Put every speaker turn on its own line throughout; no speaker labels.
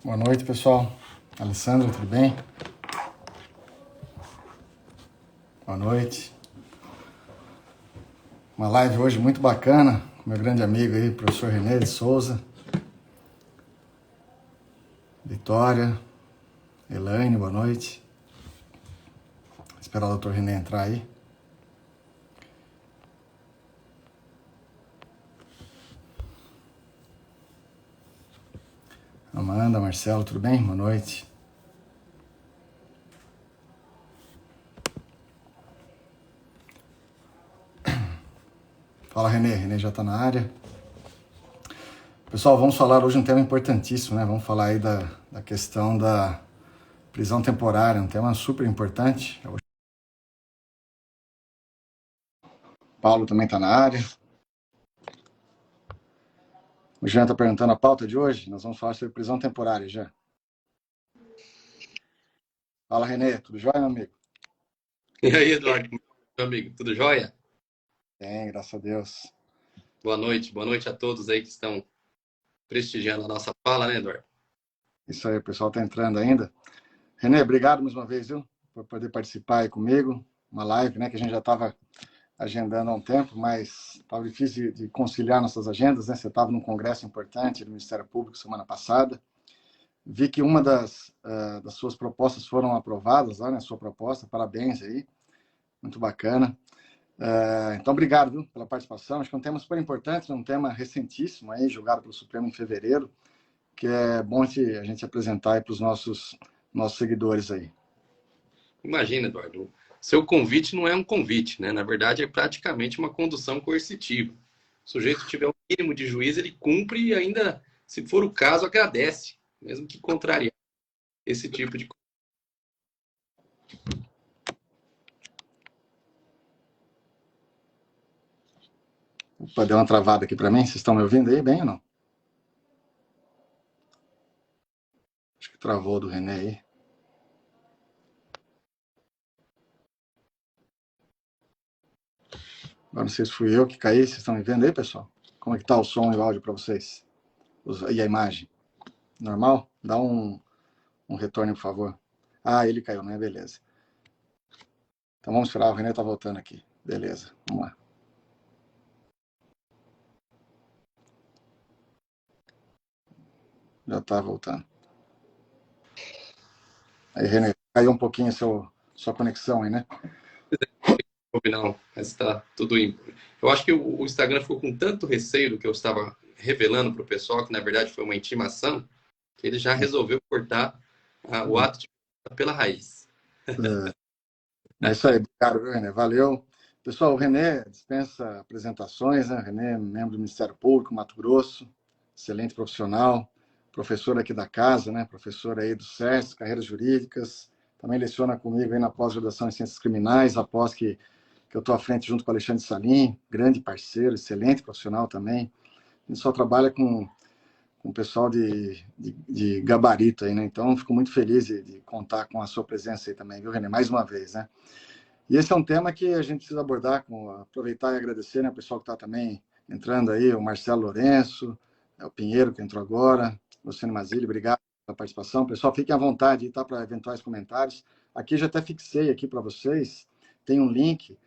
Boa noite, pessoal. Alessandro, tudo bem? Boa noite. Uma live hoje muito bacana com meu grande amigo aí, professor René de Souza. Vitória, Elaine, boa noite. Vou esperar o doutor René entrar aí. Amanda, Marcelo, tudo bem? Boa noite. Fala, René. René já está na área. Pessoal, vamos falar hoje um tema importantíssimo, né? Vamos falar aí da questão da prisão temporária, um tema super importante. Paulo também está na área. O Jean está perguntando a pauta de hoje. Nós vamos falar sobre prisão temporária, Jean. Fala, René. Tudo jóia, meu amigo?
E aí, Eduardo, meu amigo, tudo jóia?
Bem, graças a Deus.
Boa noite a todos aí que estão prestigiando a nossa fala, né, Eduardo?
Isso aí, o pessoal está entrando ainda. René, obrigado mais uma vez, viu, por poder participar aí comigo. Uma live, né, que a gente já estava agendando há um tempo, mas estava difícil de conciliar nossas agendas, né? Você estava num congresso importante do Ministério Público semana passada. Vi que uma das suas propostas foram aprovadas lá, né? Sua proposta, parabéns aí, muito bacana. Então, obrigado, viu, pela participação. Acho que é um tema super importante, um tema recentíssimo aí, julgado pelo Supremo em fevereiro, que é bom a gente apresentar aí para os nossos seguidores aí.
Imagina, Eduardo, seu convite não é um convite, né? Na verdade, é praticamente uma condução coercitiva. O sujeito tiver um mínimo de juízo, ele cumpre e ainda, se for o caso, agradece, mesmo que contrariar esse tipo de coisa.
Opa, deu uma travada aqui para mim. Vocês estão me ouvindo aí bem ou não? Acho que travou do René aí. Agora não sei se fui eu que caí. Vocês estão me vendo aí, pessoal? Como é que tá o som e o áudio para vocês? E a imagem? Normal? Dá um retorno, por favor. Ah, ele caiu, né? Beleza. Então vamos esperar. O René tá voltando aqui. Beleza, vamos lá. Já tá voltando. Aí, René, caiu um pouquinho sua conexão aí, né?
Não, mas está tudo indo. Eu acho que o Instagram ficou com tanto receio do que eu estava revelando para o pessoal, que na verdade foi uma intimação, que ele já resolveu cortar o ato de pela raiz.
É isso aí, obrigado, viu, René? Valeu. Pessoal, o René dispensa apresentações, né? O René é membro do Ministério Público, Mato Grosso, excelente profissional, professor aqui da casa, né? Professor aí do SESC, Carreiras Jurídicas, também leciona comigo aí na pós-graduação em Ciências Criminais, após que eu estou à frente junto com o Alexandre Salim, grande parceiro, excelente profissional também. A gente só trabalha com pessoal de gabarito aí, né? Então, fico muito feliz de contar com a sua presença aí também, viu, René? Mais uma vez, né? E esse é um tema que a gente precisa abordar, aproveitar e agradecer, né, o pessoal que está também entrando aí, o Marcelo Lourenço, o Pinheiro, que entrou agora, o Luciano Mazili, obrigado pela participação. Pessoal, fiquem à vontade, tá, para eventuais comentários. Aqui já até fixei aqui para vocês, tem um link.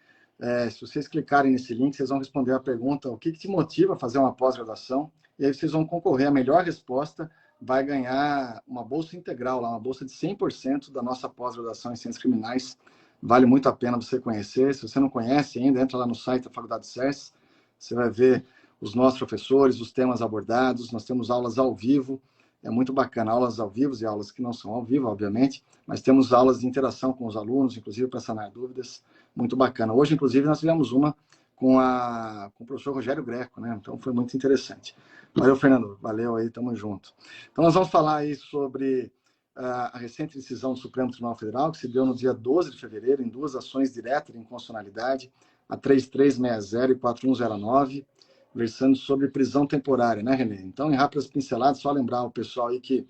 Se vocês clicarem nesse link, vocês vão responder a pergunta: o que te motiva a fazer uma pós-graduação? E aí vocês vão concorrer. A melhor resposta vai ganhar uma bolsa integral, uma bolsa de 100% da nossa pós-graduação em Ciências Criminais. Vale muito a pena você conhecer. Se você não conhece ainda, entra lá no site da Faculdade SES, você vai ver os nossos professores, os temas abordados. Nós temos aulas ao vivo, é muito bacana, aulas ao vivo e aulas que não são ao vivo, obviamente, mas temos aulas de interação com os alunos, inclusive para sanar dúvidas, muito bacana. Hoje, inclusive, nós tivemos uma com o professor Rogério Greco, né? Então foi muito interessante. Valeu, Fernando, valeu aí, tamo junto. Então nós vamos falar aí sobre a recente decisão do Supremo Tribunal Federal, que se deu no dia 12 de fevereiro, em duas ações diretas de inconstitucionalidade, a 3360 e 4109, versando sobre prisão temporária, né, René? Então, em rápidas pinceladas, só lembrar o pessoal aí que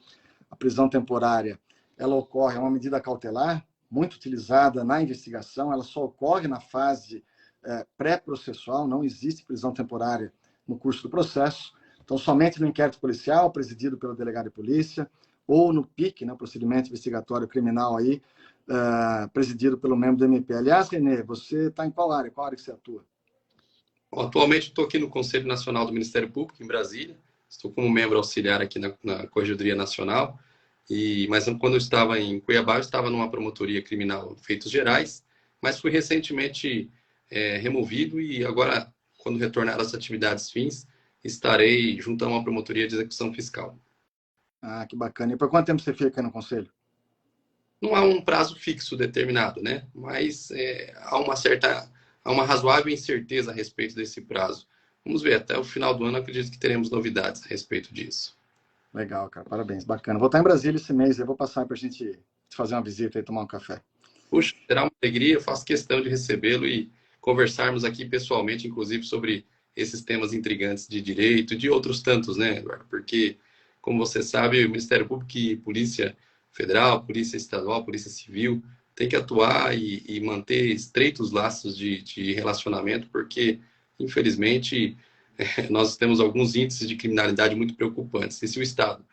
a prisão temporária, ela ocorre, é uma medida cautelar, muito utilizada na investigação, ela só ocorre na fase pré-processual, não existe prisão temporária no curso do processo. Então, somente no inquérito policial, presidido pelo delegado de polícia, ou no PIC, né, Procedimento Investigatório Criminal, aí, presidido pelo membro do MP. Aliás, Renê, você está em qual área? Qual área que você atua?
Bom, atualmente estou aqui no Conselho Nacional do Ministério Público, em Brasília. Estou como membro auxiliar aqui na Corregedoria Nacional. Mas quando eu estava em Cuiabá, eu estava numa promotoria criminal feitos gerais, mas fui recentemente removido e agora, quando retornar às atividades fins, estarei junto a uma promotoria de execução fiscal.
Ah, que bacana. E por quanto tempo você fica no Conselho?
Não há um prazo fixo determinado, né? Mas há uma razoável incerteza a respeito desse prazo. Vamos ver, até o final do ano acredito que teremos novidades a respeito disso.
Legal, cara. Parabéns. Bacana. Vou estar em Brasília esse mês. Eu vou passar para a gente fazer uma visita e tomar um café.
Puxa, será uma alegria. Eu faço questão de recebê-lo e conversarmos aqui pessoalmente, inclusive, sobre esses temas intrigantes de direito e de outros tantos, né, Eduardo? Porque, como você sabe, o Ministério Público e Polícia Federal, Polícia Estadual, Polícia Civil tem que atuar e manter estreitos laços de relacionamento, porque, infelizmente, nós temos alguns índices de criminalidade muito preocupantes. E se o Estado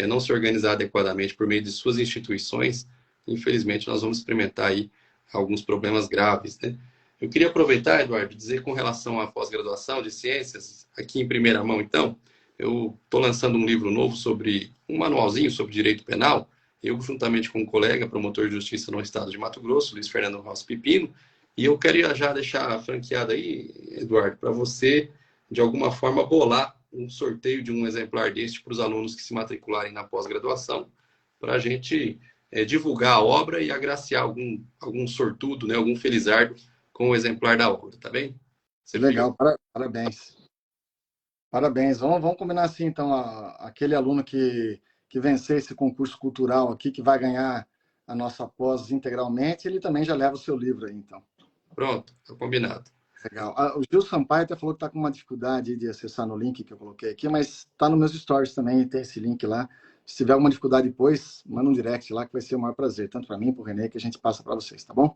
não se organizar adequadamente por meio de suas instituições, infelizmente nós vamos experimentar aí alguns problemas graves, né? Eu queria aproveitar, Eduardo, e dizer com relação à pós-graduação de ciências, aqui em primeira mão, então, eu estou lançando um livro novo sobre um manualzinho sobre direito penal. Eu, juntamente com um colega, promotor de justiça no estado de Mato Grosso, Luiz Fernando Rossi Pepino, e eu queria já deixar franqueado aí, Eduardo, para você, de alguma forma, bolar um sorteio de um exemplar deste para os alunos que se matricularem na pós-graduação, para a gente divulgar a obra e agraciar algum sortudo, né, algum felizardo com o exemplar da obra, tá bem?
Você legal, parabéns. Parabéns. Vamos combinar assim, então, aquele aluno que vencer esse concurso cultural aqui, que vai ganhar a nossa pós integralmente, ele também já leva o seu livro aí, então.
Pronto, tá combinado.
Legal. O Gil Sampaio até falou que está com uma dificuldade de acessar no link que eu coloquei aqui, mas está nos meus stories também, tem esse link lá. Se tiver alguma dificuldade depois, manda um direct lá que vai ser o maior prazer, tanto para mim, para o Renê, que a gente passa para vocês, tá bom?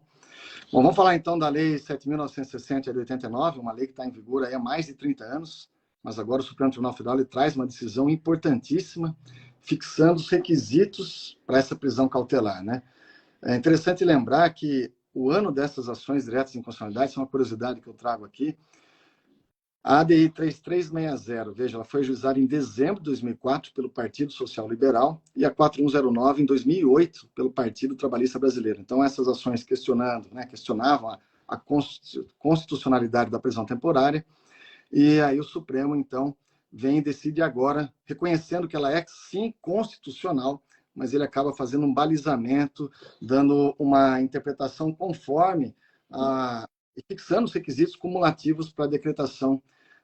Bom, vamos falar então da Lei 7.960 de 89, uma lei que está em vigor aí há mais de 30 anos, mas agora o Supremo Tribunal Federal ele traz uma decisão importantíssima, fixando os requisitos para essa prisão cautelar, né? É interessante lembrar que o ano dessas ações diretas de inconstitucionalidade, isso é uma curiosidade que eu trago aqui, a ADI 3360, veja, ela foi ajuizada em dezembro de 2004 pelo Partido Social Liberal e a 4109 em 2008 pelo Partido Trabalhista Brasileiro. Então, essas ações questionavam a constitucionalidade da prisão temporária, e aí o Supremo, então, vem e decide agora, reconhecendo que ela é, sim, constitucional, mas ele acaba fazendo um balizamento, dando uma interpretação conforme e fixando os requisitos cumulativos para a decretação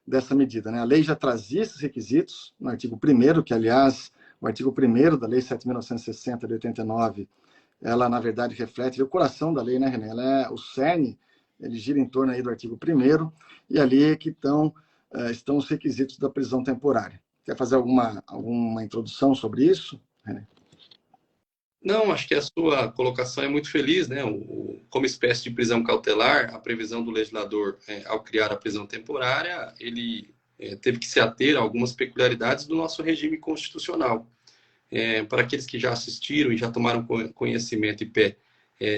dessa medida, né? A lei já trazia esses requisitos no artigo 1º, que, aliás, o artigo 1º da Lei 7.960 de 89, ela, na verdade, reflete o coração da lei, né, René? Ela é o cerne, ele gira em torno aí do artigo 1º, e ali é que estão os requisitos da prisão temporária. Quer fazer alguma introdução sobre isso, René?
Não, acho que a sua colocação é muito feliz, né? Como espécie de prisão cautelar, a previsão do legislador, ao criar a prisão temporária, ele teve que se ater a algumas peculiaridades do nosso regime constitucional. Para aqueles que já assistiram e já tomaram conhecimento e pé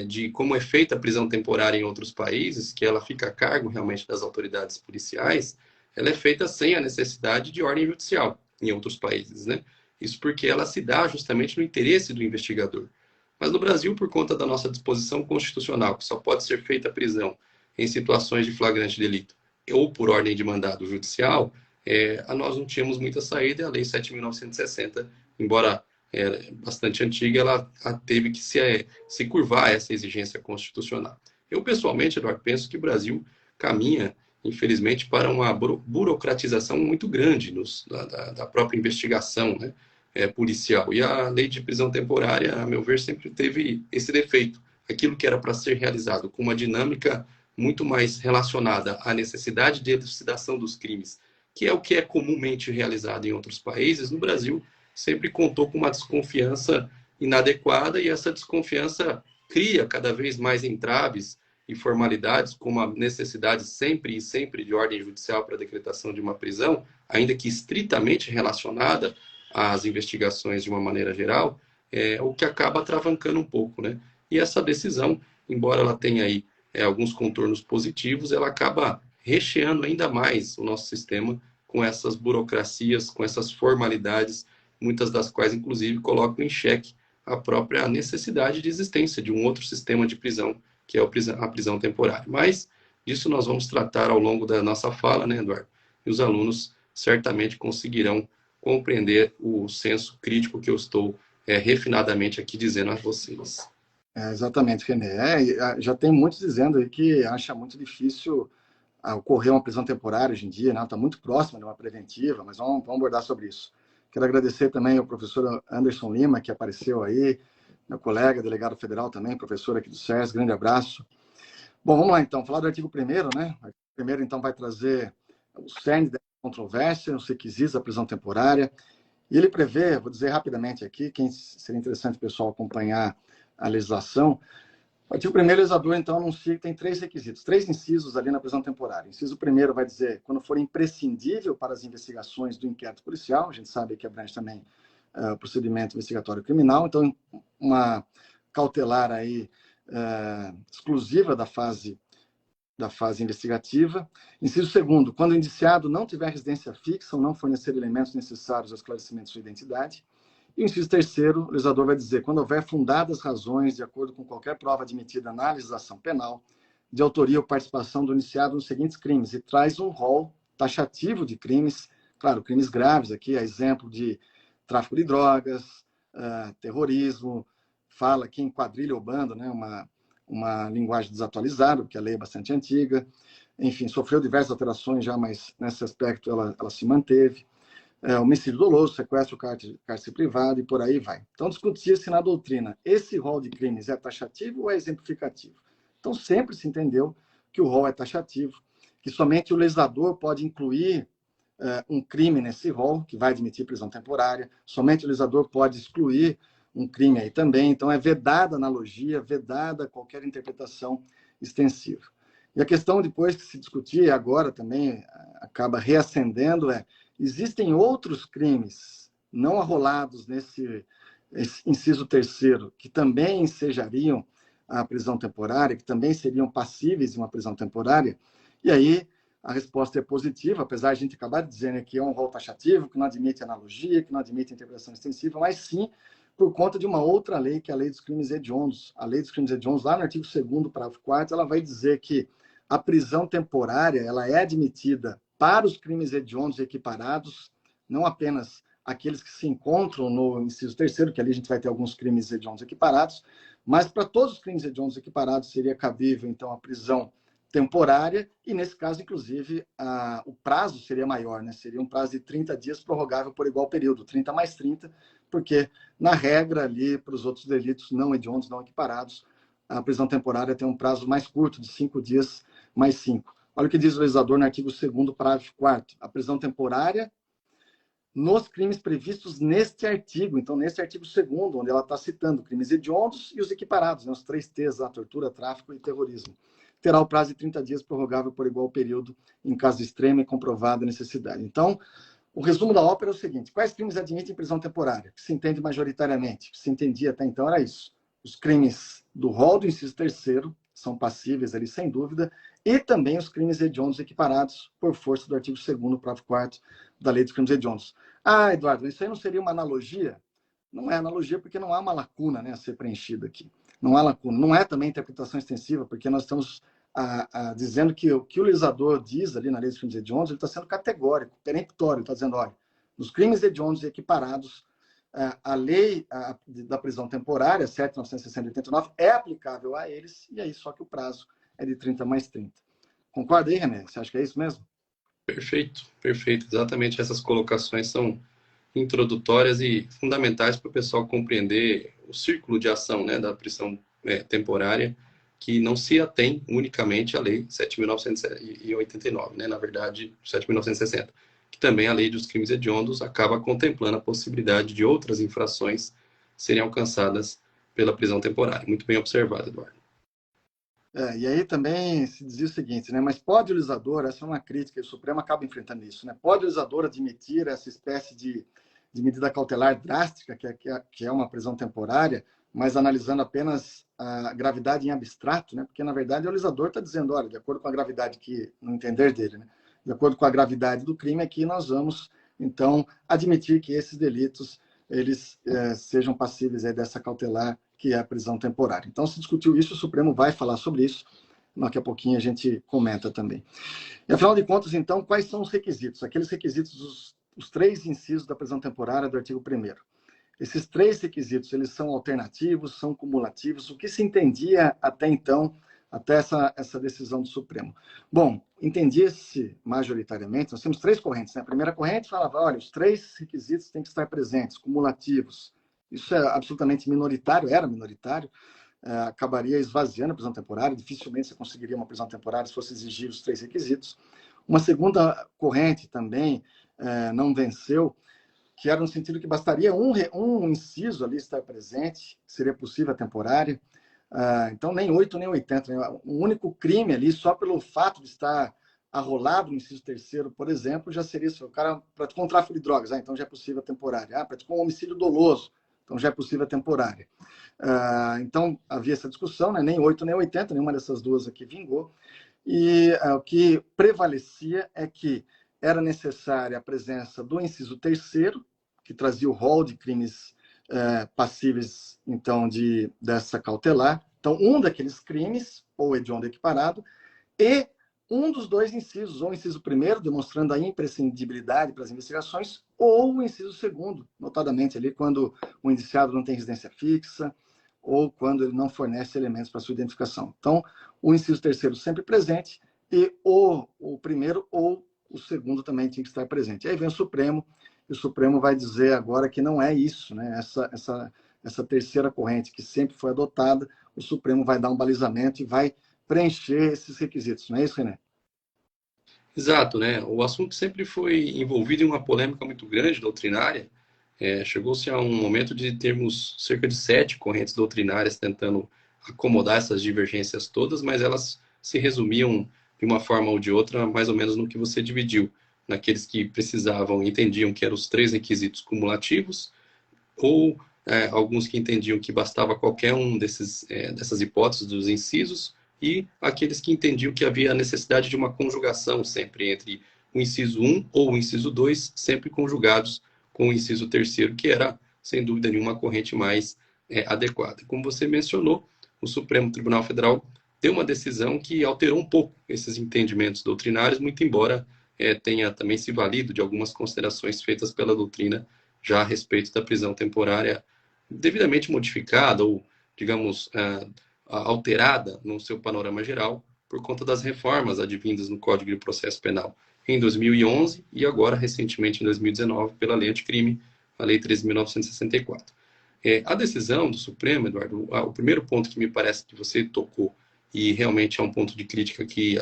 de como é feita a prisão temporária em outros países, que ela fica a cargo realmente das autoridades policiais, ela é feita sem a necessidade de ordem judicial em outros países, né? Isso porque ela se dá justamente no interesse do investigador. Mas no Brasil, por conta da nossa disposição constitucional, que só pode ser feita a prisão em situações de flagrante delito ou por ordem de mandado judicial, nós não tínhamos muita saída e a Lei 7.960, embora bastante antiga, ela teve que se curvar a essa exigência constitucional. Eu, pessoalmente, Eduardo, penso que o Brasil caminha, infelizmente, para uma burocratização muito grande da própria investigação, né, policial. E a lei de prisão temporária, a meu ver, sempre teve esse defeito. Aquilo que era para ser realizado com uma dinâmica muito mais relacionada à necessidade de elucidação dos crimes, que é o que é comumente realizado em outros países, no Brasil sempre contou com uma desconfiança inadequada e essa desconfiança cria cada vez mais entraves e formalidades, como a necessidade sempre e sempre de ordem judicial para a decretação de uma prisão, ainda que estritamente relacionada às investigações de uma maneira geral, o que acaba atravancando um pouco, né? E essa decisão, embora ela tenha aí alguns contornos positivos, ela acaba recheando ainda mais o nosso sistema com essas burocracias, com essas formalidades, muitas das quais, inclusive, colocam em xeque a própria necessidade de existência de um outro sistema de prisão, que é a prisão temporária. Mas disso nós vamos tratar ao longo da nossa fala, né, Eduardo? E os alunos certamente conseguirão compreender o senso crítico que eu estou refinadamente aqui dizendo a vocês.
Exatamente, René. Já tem muitos dizendo aí que acha muito difícil ocorrer uma prisão temporária hoje em dia, né? Está muito próxima de uma preventiva, mas vamos abordar sobre isso. Quero agradecer também ao professor Anderson Lima, que apareceu aí, meu colega, delegado federal também, professor aqui do SES, grande abraço. Bom, vamos lá então, falar do artigo 1º, né? O artigo 1º, então, vai trazer o cerne da controvérsia, os requisitos da prisão temporária, e ele prevê, vou dizer rapidamente aqui, quem seria interessante o pessoal acompanhar a legislação. O artigo 1º, o legislador, então, anuncia que tem 3 requisitos, 3 incisos ali na prisão temporária. Inciso 1º vai dizer quando for imprescindível para as investigações do inquérito policial, a gente sabe que abrange também o procedimento investigatório criminal, então, uma cautelar aí exclusiva da fase investigativa. Inciso 2º, quando o indiciado não tiver residência fixa ou não fornecer elementos necessários ao esclarecimento de sua identidade. E o inciso 3º, o legislador vai dizer, quando houver fundadas razões, de acordo com qualquer prova admitida na legislação penal, de autoria ou participação do indiciado nos seguintes crimes, e traz um rol taxativo de crimes, claro, crimes graves aqui, a exemplo de tráfico de drogas, terrorismo, fala aqui em quadrilha ou bando, né, uma linguagem desatualizada, porque a lei é bastante antiga, enfim, sofreu diversas alterações já, mas nesse aspecto ela se manteve. Homicídio doloso, sequestro, cárcere privado e por aí vai. Então, discutia-se na doutrina, esse rol de crimes é taxativo ou é exemplificativo? Então, sempre se entendeu que o rol é taxativo, que somente o legislador pode incluir um crime nesse rol, que vai admitir prisão temporária, somente o legislador pode excluir um crime aí também, então é vedada a analogia, vedada qualquer interpretação extensiva. E a questão depois que se discutir, agora também acaba reacendendo, existem outros crimes não arrolados nesse inciso 3º, que também ensejariam a prisão temporária, que também seriam passíveis de uma prisão temporária, e aí a resposta é positiva, apesar de a gente acabar de dizer que é um rol taxativo, que não admite analogia, que não admite interpretação extensiva, mas sim por conta de uma outra lei, que é a Lei dos Crimes Hediondos. A Lei dos Crimes Hediondos, lá no artigo 2º, parágrafo 4º, ela vai dizer que a prisão temporária ela é admitida para os crimes hediondos equiparados, não apenas aqueles que se encontram no inciso 3º, que ali a gente vai ter alguns crimes hediondos equiparados, mas para todos os crimes hediondos equiparados seria cabível, então, a prisão temporária, e nesse caso, inclusive, o prazo seria maior, né? Seria um prazo de 30 dias prorrogável por igual período, 30 mais 30, porque, na regra, ali, para os outros delitos não hediondos, não equiparados, a prisão temporária tem um prazo mais curto, de 5 dias mais 5. Olha o que diz o legislador no artigo 2º, parágrafo 4º. A prisão temporária nos crimes previstos neste artigo. Então, neste artigo 2º, onde ela está citando crimes hediondos e os equiparados, né, os 3 T's, a tortura, tráfico e terrorismo. Terá o prazo de 30 dias prorrogável por igual período, em caso extremo e comprovada necessidade. Então, o resumo da ópera é o seguinte: quais crimes admitem prisão temporária? Que se entende majoritariamente, que se entendia até então era isso. Os crimes do rol do inciso 3º são passíveis ali, sem dúvida, e também os crimes hediondos equiparados por força do artigo 2º, parágrafo 4º da Lei dos Crimes Hediondos. Ah, Eduardo, isso aí não seria uma analogia? Não é analogia porque não há uma lacuna, né, a ser preenchida aqui. Não há lacuna. Não é também interpretação extensiva, porque nós estamos dizendo que o que o legislador diz ali na Lei dos Crimes Hediondos, ele está sendo categórico, peremptório, está dizendo, olha, nos crimes hediondos equiparados, a lei da prisão temporária, 7.960/89, é aplicável a eles, e aí só que o prazo é de 30 mais 30. Concorda aí, René? Você acha que é isso mesmo?
Perfeito, perfeito. Exatamente essas colocações são introdutórias e fundamentais para o pessoal compreender o círculo de ação, né, da prisão temporária, que não se atém unicamente à Lei 7.989, né, na verdade, 7.960, que também a Lei dos Crimes Hediondos acaba contemplando a possibilidade de outras infrações serem alcançadas pela prisão temporária. Muito bem observado, Eduardo.
E aí também se dizia o seguinte, né? Mas pode o legislador, essa é uma crítica, e o Supremo acaba enfrentando isso, né? Pode o legislador admitir essa espécie de de medida cautelar drástica, que é uma prisão temporária, mas analisando apenas a gravidade em abstrato, né? Porque, na verdade, o legislador está dizendo, olha, de acordo com a gravidade que, no entender dele, né? De acordo com a gravidade do crime, aqui nós vamos, então, admitir que esses delitos eles sejam passíveis aí dessa cautelar, que é a prisão temporária. Então, se discutiu isso, o Supremo vai falar sobre isso, daqui a pouquinho a gente comenta também. E, afinal de contas, então, quais são os requisitos? Aqueles requisitos, os 3 incisos da prisão temporária do artigo 1º. Esses 3 requisitos, eles são alternativos, são cumulativos. O que se entendia até então, até essa decisão do Supremo? Bom, entendia-se majoritariamente, nós temos 3 correntes. Né? A primeira corrente falava, olha, os 3 requisitos têm que estar presentes, cumulativos. Isso é absolutamente minoritário, era minoritário, acabaria esvaziando a prisão temporária, dificilmente você conseguiria uma prisão temporária se fosse exigir os 3 requisitos. Uma segunda corrente também não venceu, que era no sentido que bastaria um inciso ali estar presente, seria possível a temporária. Então, nem 8 nem 80. Né? Um único crime ali, só pelo fato de estar arrolado no inciso 3º, por exemplo, já seria isso. O cara praticou um tráfico de drogas, então já é possível a temporária. Praticou um homicídio doloso, então já é possível a temporária. Então, havia essa discussão, né? Nem 8 nem 80, nenhuma dessas duas aqui vingou. E o que prevalecia é que era necessária a presença do inciso 3º, que trazia o rol de crimes passíveis, então, dessa cautelar. Então, um daqueles crimes, ou hediondo equiparado, e um dos 2 incisos, ou o inciso 1º, demonstrando a imprescindibilidade para as investigações, ou o inciso 2º, notadamente ali quando o indiciado não tem residência fixa, ou quando ele não fornece elementos para sua identificação. Então, o inciso 3º sempre presente, e o 1º ou o 2º também tinha que estar presente. Aí vem o Supremo, e o Supremo vai dizer agora que não é isso, né? Essa terceira corrente que sempre foi adotada, o Supremo vai dar um balizamento e vai preencher esses requisitos. Não é isso, René?
Exato, né? O assunto sempre foi envolvido em uma polêmica muito grande doutrinária. Chegou-se a um momento de termos cerca de 7 correntes doutrinárias tentando acomodar essas divergências todas, mas elas se resumiam de uma forma ou de outra, mais ou menos no que você dividiu, naqueles que precisavam, entendiam que eram os 3 requisitos cumulativos, ou alguns que entendiam que bastava qualquer um dessas hipóteses dos incisos, e aqueles que entendiam que havia a necessidade de uma conjugação sempre entre o inciso 1 ou o inciso 2, sempre conjugados com o inciso 3º, que era, sem dúvida nenhuma, a corrente mais adequada. Como você mencionou, o Supremo Tribunal Federal deu uma decisão que alterou um pouco esses entendimentos doutrinários, muito embora tenha também se valido de algumas considerações feitas pela doutrina já a respeito da prisão temporária devidamente modificada ou, digamos, alterada no seu panorama geral por conta das reformas advindas no Código de Processo Penal em 2011 e agora, recentemente, em 2019, pela Lei Anticrime, a Lei 13.964. A decisão do Supremo, Eduardo, o primeiro ponto que me parece que você tocou, e realmente é um ponto de crítica que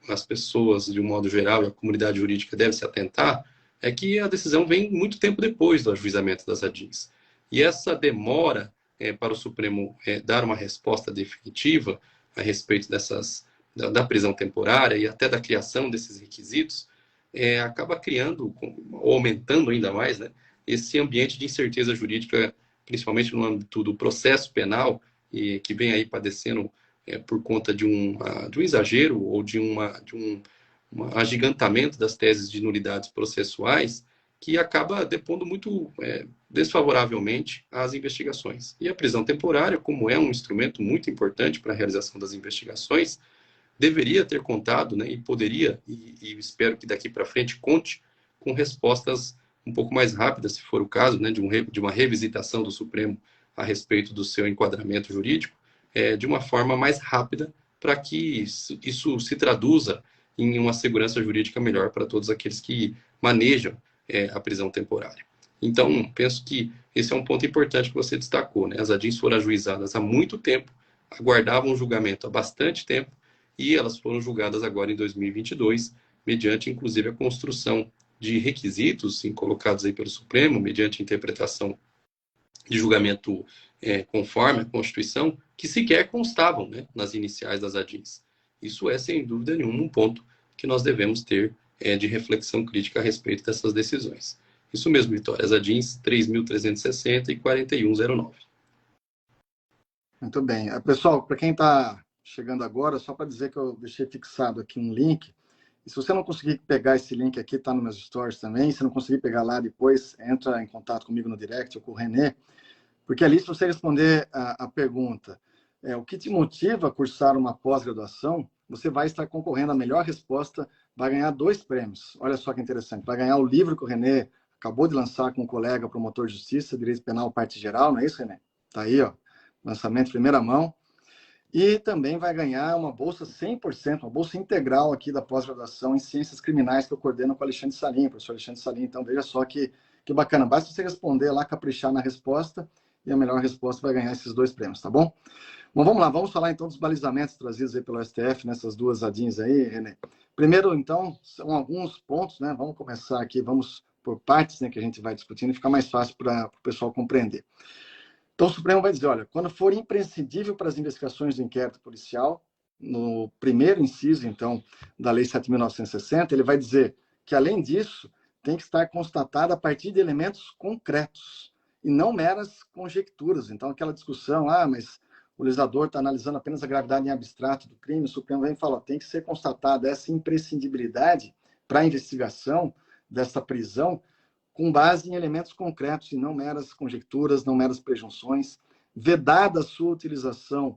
as pessoas, de um modo geral, e a comunidade jurídica deve se atentar, é que a decisão vem muito tempo depois do ajuizamento das ADIs. E essa demora para o Supremo dar uma resposta definitiva a respeito da prisão temporária e até da criação desses requisitos, acaba criando, ou aumentando ainda mais, né, esse ambiente de incerteza jurídica, principalmente no âmbito do processo penal, que vem aí padecendo por conta de um exagero ou de um agigantamento das teses de nulidades processuais, que acaba depondo muito desfavoravelmente às investigações. E a prisão temporária, como é um instrumento muito importante para a realização das investigações, deveria ter contado, né, e poderia, e espero que daqui para frente conte, com respostas um pouco mais rápidas, se for o caso, né, de uma revisitação do Supremo a respeito do seu enquadramento jurídico, de uma forma mais rápida, para que isso se traduza em uma segurança jurídica melhor para todos aqueles que manejam a prisão temporária. Então, penso que esse é um ponto importante que você destacou, né? As ADIs foram ajuizadas há muito tempo, aguardavam o julgamento há bastante tempo, e elas foram julgadas agora em 2022, mediante, inclusive, a construção de requisitos colocados aí pelo Supremo, mediante interpretação de julgamento conforme a Constituição, que sequer constavam, né, nas iniciais das ADIs. Isso é, sem dúvida nenhuma, um ponto que nós devemos ter de reflexão crítica a respeito dessas decisões. Isso mesmo, Vitória, as ADINs 3.360 e 4109.
Muito bem. Pessoal, para quem está chegando agora, só para dizer que eu deixei fixado aqui um link. E se você não conseguir pegar esse link aqui, está nos meus stories também. Se não conseguir pegar lá depois, entra em contato comigo no direct ou com o René. Porque ali, se você responder a pergunta, o que te motiva a cursar uma pós-graduação, você vai estar concorrendo à melhor resposta, vai ganhar 2 prêmios. Olha só que interessante. Vai ganhar o livro que o René acabou de lançar com um colega promotor de justiça, direito penal, parte geral, não é isso, René? Está aí, ó, lançamento em primeira mão. E também vai ganhar uma bolsa 100%, uma bolsa integral aqui da pós-graduação em Ciências Criminais que eu coordeno com o Alexandre Salim, professor Alexandre Salim. Então, veja só que bacana. Basta você responder lá, caprichar na resposta, e a melhor resposta vai ganhar esses 2 prêmios, tá bom? Bom, vamos lá, vamos falar então dos balizamentos trazidos aí pelo STF nessas 2 ADINs aí, René. Primeiro, então, são alguns pontos, né? Vamos começar aqui, vamos por partes, né, que a gente vai discutindo e fica mais fácil para o pessoal compreender. Então, o Supremo vai dizer, olha, quando for imprescindível para as investigações do inquérito policial, no primeiro inciso, então, da Lei 7.960, ele vai dizer que, além disso, tem que estar constatada a partir de elementos concretos e não meras conjecturas. Então, aquela discussão, mas o legislador está analisando apenas a gravidade em abstrato do crime, o Supremo vem e fala, tem que ser constatada essa imprescindibilidade para a investigação dessa prisão com base em elementos concretos e não meras conjecturas, não meras presunções, vedada a sua utilização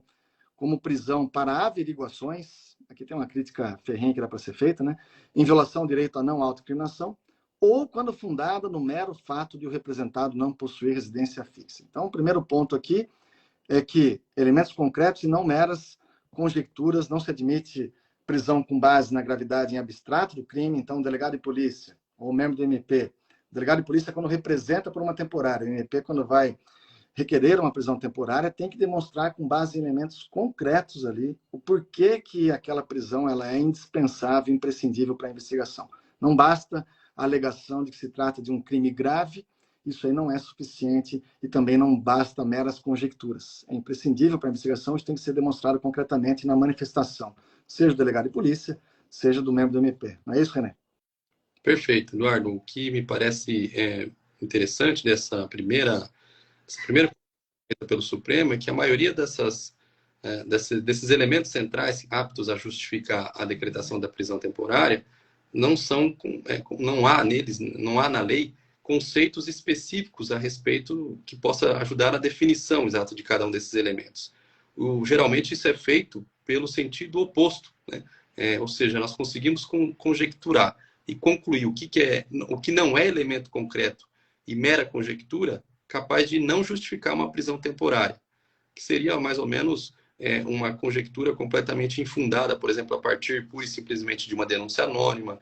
como prisão para averiguações, aqui tem uma crítica ferrenha que dá para ser feita, né? Em violação ao direito à não autoincriminação, ou quando fundada no mero fato de o representado não possuir residência fixa. Então, o primeiro ponto aqui é que elementos concretos e não meras conjecturas, não se admite prisão com base na gravidade em abstrato do crime. Então, o delegado de polícia ou membro do MP, o delegado de polícia quando representa por uma temporária, o MP quando vai requerer uma prisão temporária, tem que demonstrar com base em elementos concretos ali o porquê que aquela prisão ela é indispensável, imprescindível para a investigação. Não basta a alegação de que se trata de um crime grave, isso aí não é suficiente e também não basta meras conjecturas. É imprescindível para a investigação, isso tem que ser demonstrado concretamente na manifestação, seja do delegado de polícia, seja do membro do MP. Não é isso, René?
Perfeito, Eduardo. O que me parece interessante dessa primeira pelo Supremo é que a maioria desses elementos centrais aptos a justificar a decretação da prisão temporária não há neles, não há na lei conceitos específicos a respeito que possa ajudar na definição exata de cada um desses elementos. Geralmente isso é feito pelo sentido oposto, né? Ou seja, nós conseguimos conjecturar e concluir o que não é elemento concreto e mera conjectura, capaz de não justificar uma prisão temporária, que seria mais ou menos uma conjectura completamente infundada, por exemplo, a partir pura e simplesmente de uma denúncia anônima,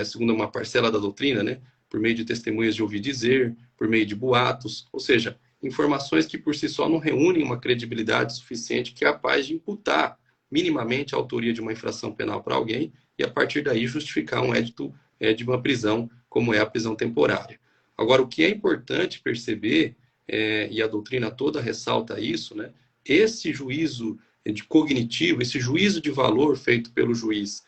segundo uma parcela da doutrina, né, por meio de testemunhas de ouvir dizer, por meio de boatos, ou seja, informações que por si só não reúnem uma credibilidade suficiente que é capaz de imputar minimamente a autoria de uma infração penal para alguém e a partir daí justificar um édito de uma prisão, como é a prisão temporária. Agora, o que é importante perceber, e a doutrina toda ressalta isso, né? Esse juízo cognitivo, esse juízo de valor feito pelo juiz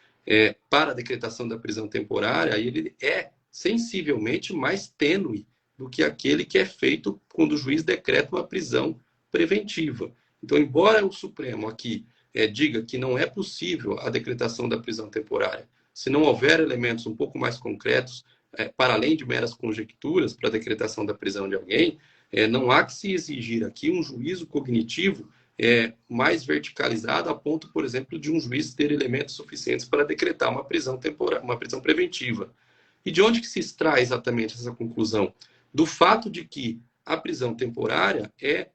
para a decretação da prisão temporária, ele é sensivelmente mais tênue do que aquele que é feito quando o juiz decreta uma prisão preventiva. Então, embora o Supremo aqui diga que não é possível a decretação da prisão temporária se não houver elementos um pouco mais concretos, para além de meras conjecturas para a decretação da prisão de alguém, não há que se exigir aqui um juízo cognitivo mais verticalizado a ponto, por exemplo, de um juiz ter elementos suficientes para decretar uma prisão temporária, uma prisão preventiva. E de onde que se extrai exatamente essa conclusão? Do fato de que a prisão temporária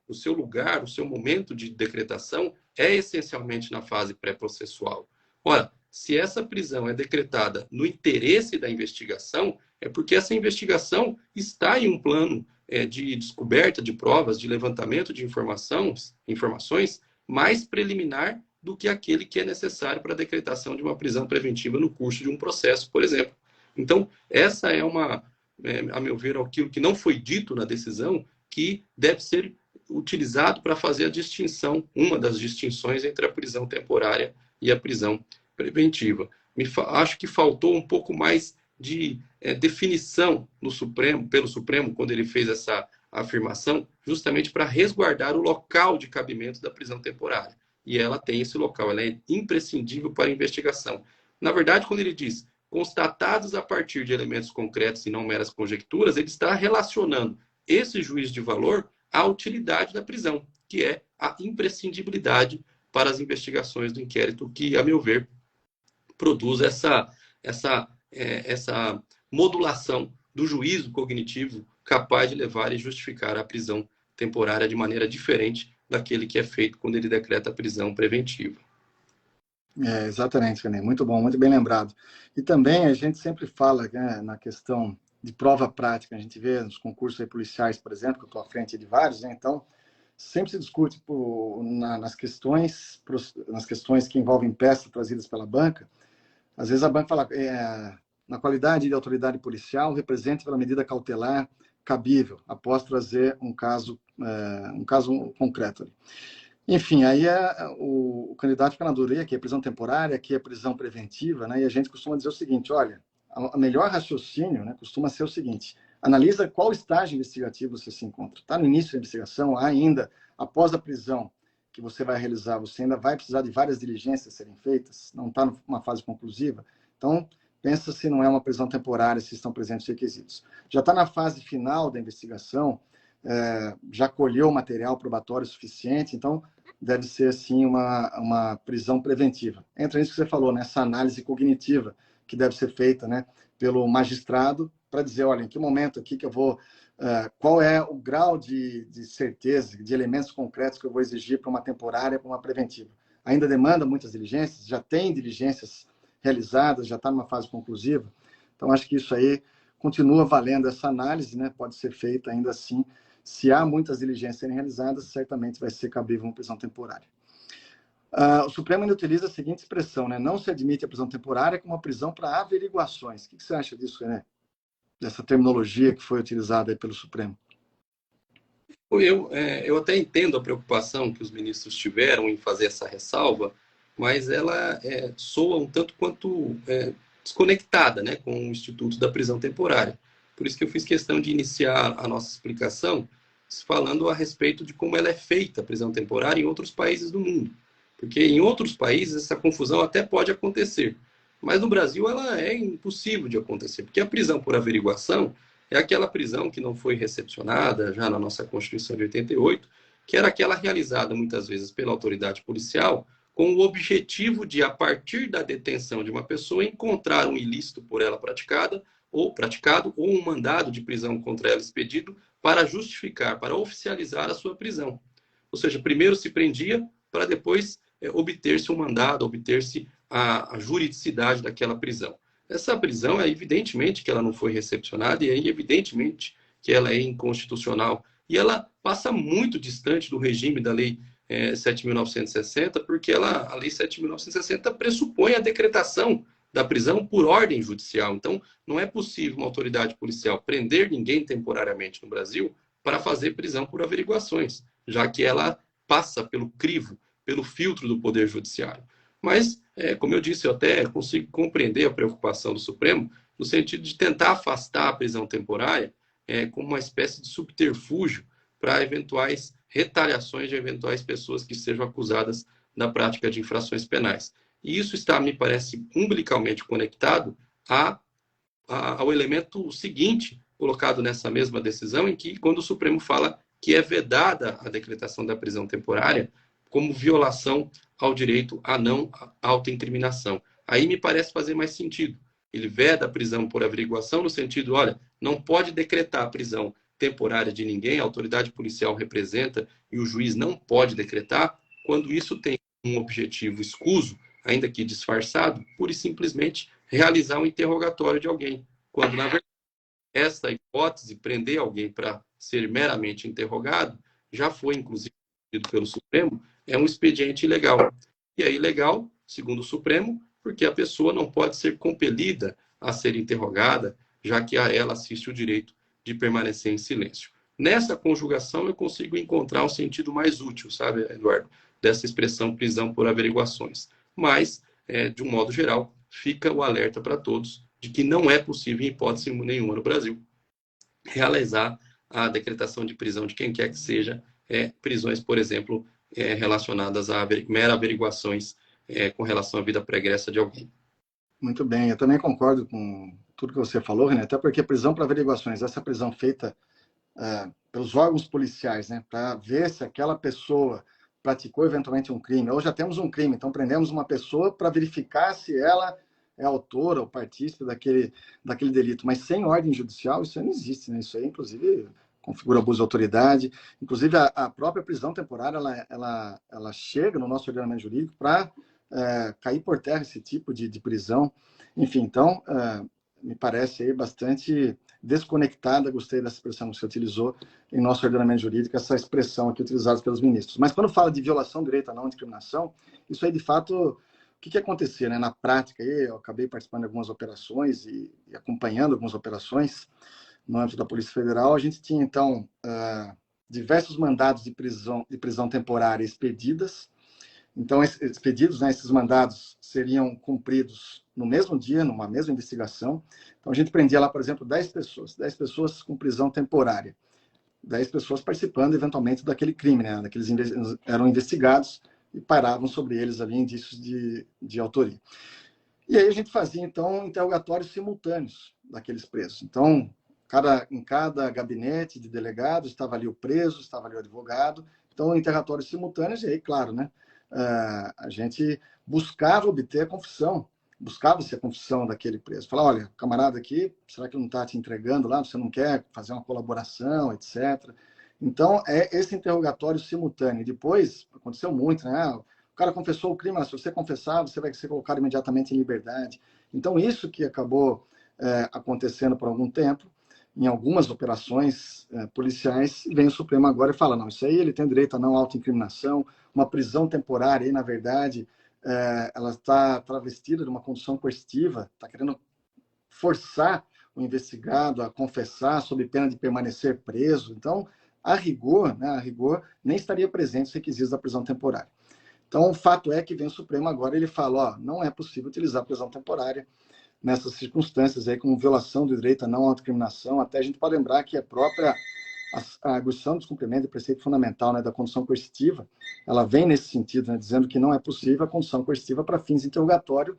o seu lugar, o seu momento de decretação é essencialmente na fase pré-processual. Ora, se essa prisão é decretada no interesse da investigação, é porque essa investigação está em um plano de descoberta de provas, de levantamento de informações mais preliminar do que aquele que é necessário para a decretação de uma prisão preventiva no curso de um processo, por exemplo. Então, essa é a meu ver, aquilo que não foi dito na decisão, que deve ser utilizado para fazer a distinção, uma das distinções entre a prisão temporária e a prisão preventiva. Acho que faltou um pouco mais de definição no Supremo, pelo Supremo, quando ele fez essa afirmação, justamente para resguardar o local de cabimento da prisão temporária. E ela tem esse local, ela é imprescindível para a investigação. Na verdade, quando ele diz constatados a partir de elementos concretos e não meras conjecturas, ele está relacionando esse juízo de valor à utilidade da prisão, que é a imprescindibilidade para as investigações do inquérito, que, a meu ver, produz essa modulação do juízo cognitivo capaz de levar e justificar a prisão temporária de maneira diferente daquele que é feito quando ele decreta a prisão preventiva.
Exatamente, René. Muito bom, muito bem lembrado. E também a gente sempre fala, né, na questão de prova prática, a gente vê nos concursos policiais, por exemplo, que eu estou à frente de vários, né, então sempre se discute nas questões que envolvem peças trazidas pela banca. Às vezes a banca fala, na qualidade de autoridade policial, represente pela medida cautelar cabível, após trazer um caso concreto ali. Enfim, aí o candidato fica na dúvida, aqui é prisão temporária, aqui é prisão preventiva, né? E a gente costuma dizer o seguinte, olha, o melhor raciocínio, né, costuma ser o seguinte, analisa qual estágio investigativo você se encontra. Está no início da investigação, ainda, após a prisão que você vai realizar, você ainda vai precisar de várias diligências serem feitas, não está numa fase conclusiva. Então, pensa se não é uma prisão temporária, se estão presentes os requisitos. Já está na fase final da investigação, já colheu o material probatório suficiente, então deve ser, sim, uma prisão preventiva. Entra nisso que você falou, nessa análise cognitiva que deve ser feita, né, pelo magistrado para dizer, olha, em que momento aqui que eu vou... qual é o grau de certeza, de elementos concretos que eu vou exigir para uma temporária, para uma preventiva. Ainda demanda muitas diligências, já tem diligências realizadas, já está numa fase conclusiva. Então, acho que isso aí continua valendo essa análise, né? Pode ser feita ainda assim. Se há muitas diligências serem realizadas, certamente vai ser cabível uma prisão temporária. O Supremo ainda utiliza a seguinte expressão, né? Não se admite a prisão temporária como uma prisão para averiguações. O que você acha disso, René? Dessa terminologia que foi utilizada aí pelo Supremo?
Eu até entendo a preocupação que os ministros tiveram em fazer essa ressalva, mas ela soa um tanto quanto desconectada, né, com o Instituto da Prisão Temporária. Por isso que eu fiz questão de iniciar a nossa explicação falando a respeito de como ela é feita, a prisão temporária, em outros países do mundo. Porque em outros países essa confusão até pode acontecer, mas no Brasil ela é impossível de acontecer, porque a prisão por averiguação é aquela prisão que não foi recepcionada já na nossa Constituição de 88, que era aquela realizada muitas vezes pela autoridade policial com o objetivo de, a partir da detenção de uma pessoa, encontrar um ilícito por ela praticado, ou um mandado de prisão contra ela expedido para justificar, para oficializar a sua prisão. Ou seja, primeiro se prendia para depois obter-se um mandado, obter-se a juridicidade daquela prisão. Essa prisão, evidentemente que ela não foi recepcionada e é evidentemente que ela é inconstitucional. E ela passa muito distante do regime da Lei 7.960, porque a Lei 7.960 pressupõe a decretação da prisão por ordem judicial. Então, não é possível uma autoridade policial prender ninguém temporariamente no Brasil para fazer prisão por averiguações, já que ela passa pelo crivo, pelo filtro do Poder Judiciário. Mas, como eu disse, eu até consigo compreender a preocupação do Supremo no sentido de tentar afastar a prisão temporária como uma espécie de subterfúgio para eventuais retaliações de eventuais pessoas que sejam acusadas da prática de infrações penais. E isso está, me parece, umbilicalmente conectado ao elemento seguinte, colocado nessa mesma decisão, em que, quando o Supremo fala que é vedada a decretação da prisão temporária como violação ao direito à não autoincriminação. Aí me parece fazer mais sentido. Ele veda a prisão por averiguação no sentido, olha, não pode decretar a prisão temporária de ninguém, a autoridade policial representa e o juiz não pode decretar, quando isso tem um objetivo escuso, ainda que disfarçado, pura e simplesmente realizar um interrogatório de alguém. Quando, na verdade, essa hipótese, prender alguém para ser meramente interrogado, já foi, inclusive, pelo Supremo, é um expediente ilegal. E é ilegal, segundo o Supremo, porque a pessoa não pode ser compelida a ser interrogada, já que a ela assiste o direito de permanecer em silêncio. Nessa conjugação, eu consigo encontrar um sentido mais útil, sabe, Eduardo, dessa expressão prisão por averiguações. Mas, de um modo geral, fica o alerta para todos de que não é possível, em hipótese nenhuma no Brasil, realizar a decretação de prisão de quem quer que seja, prisões, por exemplo, relacionadas a mera averiguações com relação à vida pregressa de alguém.
Muito bem, eu também concordo com tudo que você falou, René, até porque prisão para averiguações, essa prisão feita pelos órgãos policiais, né, para ver se aquela pessoa praticou eventualmente um crime, ou já temos um crime, então prendemos uma pessoa para verificar se ela é autora ou partícipe daquele delito, mas sem ordem judicial isso aí não existe, né? Isso aí, inclusive, configura abuso de autoridade, inclusive a própria prisão temporária, ela chega no nosso ordenamento jurídico para cair por terra esse tipo de prisão. Enfim, então, me parece aí bastante desconectada, gostei dessa expressão que você utilizou em nosso ordenamento jurídico, essa expressão aqui utilizada pelos ministros. Mas quando fala de violação do direito à não discriminação, isso aí, de fato, o que acontecia, né? Na prática, aí, eu acabei participando de algumas operações e acompanhando algumas operações no âmbito da Polícia Federal. A gente tinha, então, diversos mandados de prisão temporária expedidas. Então, esses pedidos, né, esses mandados seriam cumpridos no mesmo dia, numa mesma investigação. Então, a gente prendia lá, por exemplo, 10 pessoas com prisão temporária, 10 pessoas participando, eventualmente, daquele crime, né? Eram investigados e paravam sobre eles ali indícios de autoria. E aí a gente fazia, então, interrogatórios simultâneos daqueles presos. Então, em cada gabinete de delegados estava ali o preso, estava ali o advogado. Então, interrogatórios simultâneos, e aí, claro, né? A gente buscava obter a confissão, buscava-se a confissão daquele preso. Falar, olha, camarada aqui, será que ele não está te entregando lá? Você não quer fazer uma colaboração, etc. Então, é esse interrogatório simultâneo. Depois, aconteceu muito, né? O cara confessou o crime, mas se você confessar, você vai ser colocado imediatamente em liberdade. Então, isso que acabou acontecendo por algum tempo, em algumas operações policiais, vem o Supremo agora e fala, não, isso aí ele tem direito a não autoincriminação, uma prisão temporária, aí, na verdade, ela está travestida de uma condução coercitiva, está querendo forçar o investigado a confessar sob pena de permanecer preso. Então, a rigor, nem estaria presente os requisitos da prisão temporária. Então, o fato é que vem o Supremo agora, ele fala, não é possível utilizar a prisão temporária nessas circunstâncias aí, como violação do direito à não autoincriminação. Até a gente pode lembrar que a própria a arguição do descumprimento do preceito fundamental, né, da condução coercitiva, ela vem nesse sentido, né, dizendo que não é possível a condução coercitiva para fins de interrogatório,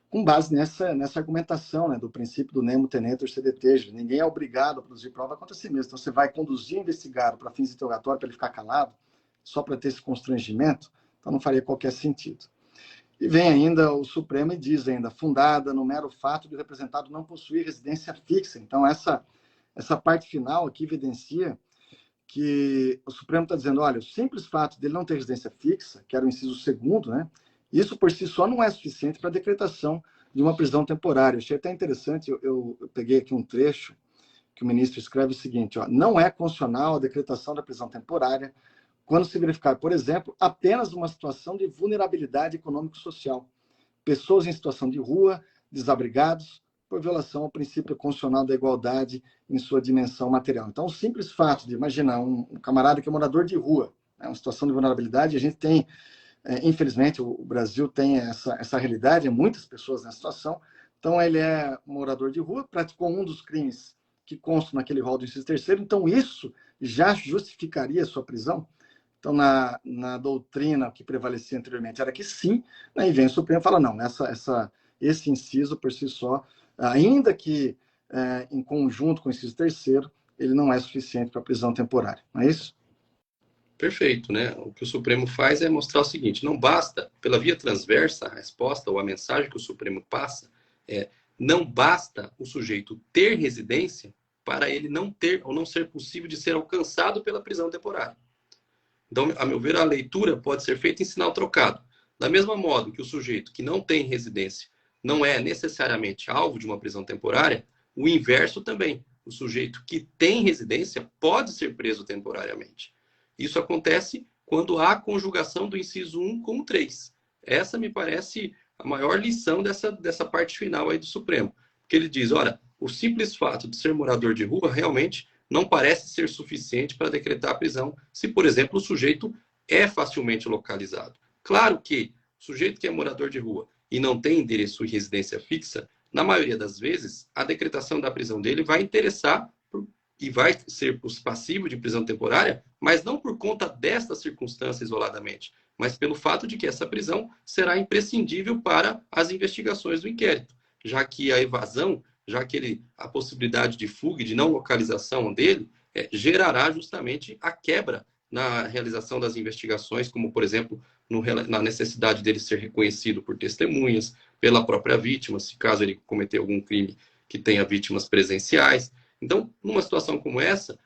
com base nessa argumentação, né, do princípio do nemo tenetur sedetejo. Ninguém é obrigado a produzir prova contra si mesmo. Então, você vai conduzir o investigado para fins de interrogatório, para ele ficar calado, só para ter esse constrangimento, então não faria qualquer sentido. E vem ainda o Supremo e diz ainda, fundada no mero fato de o representado não possuir residência fixa. Então, essa parte final aqui evidencia que o Supremo está dizendo, olha, o simples fato dele não ter residência fixa, que era o inciso 2º, né, isso por si só não é suficiente para a decretação de uma prisão temporária. Eu achei até interessante, eu peguei aqui um trecho que o ministro escreve o seguinte, não é constitucional a decretação da prisão temporária quando se verificar, por exemplo, apenas uma situação de vulnerabilidade econômico-social, pessoas em situação de rua, desabrigados, por violação ao princípio constitucional da igualdade em sua dimensão material. Então, o simples fato de imaginar um camarada que é morador de rua, né, uma situação de vulnerabilidade, a gente tem, infelizmente, o Brasil tem essa realidade, muitas pessoas nessa situação. Então, ele é morador de rua, praticou um dos crimes que constam naquele rol do inciso 3º, então isso já justificaria a sua prisão? Então, na doutrina que prevalecia anteriormente era que sim, aí vem o Supremo e fala, não, esse inciso por si só, ainda que em conjunto com o inciso 3º, ele não é suficiente para prisão temporária, não é isso?
Perfeito, né? O que o Supremo faz é mostrar o seguinte, não basta, pela via transversa, a resposta ou a mensagem que o Supremo passa não basta o sujeito ter residência para ele não ter ou não ser possível de ser alcançado pela prisão temporária. Então, a meu ver, a leitura pode ser feita em sinal trocado. Da mesma modo que o sujeito que não tem residência não é necessariamente alvo de uma prisão temporária, o inverso também. O sujeito que tem residência pode ser preso temporariamente. Isso acontece quando há conjugação do inciso 1 com o 3. Essa me parece a maior lição dessa parte final aí do Supremo. Porque ele diz, olha, o simples fato de ser morador de rua realmente não parece ser suficiente para decretar a prisão, se, por exemplo, o sujeito é facilmente localizado. Claro que o sujeito que é morador de rua e não tem endereço e residência fixa, na maioria das vezes, a decretação da prisão dele vai interessar e vai ser passivo de prisão temporária, mas não por conta desta circunstância isoladamente, mas pelo fato de que essa prisão será imprescindível para as investigações do inquérito, já que a evasão, já que a possibilidade de fuga e de não localização dele gerará justamente a quebra na realização das investigações, como, por exemplo, na necessidade dele ser reconhecido por testemunhas, pela própria vítima, se caso ele cometer algum crime que tenha vítimas presenciais. Então, numa situação como essa,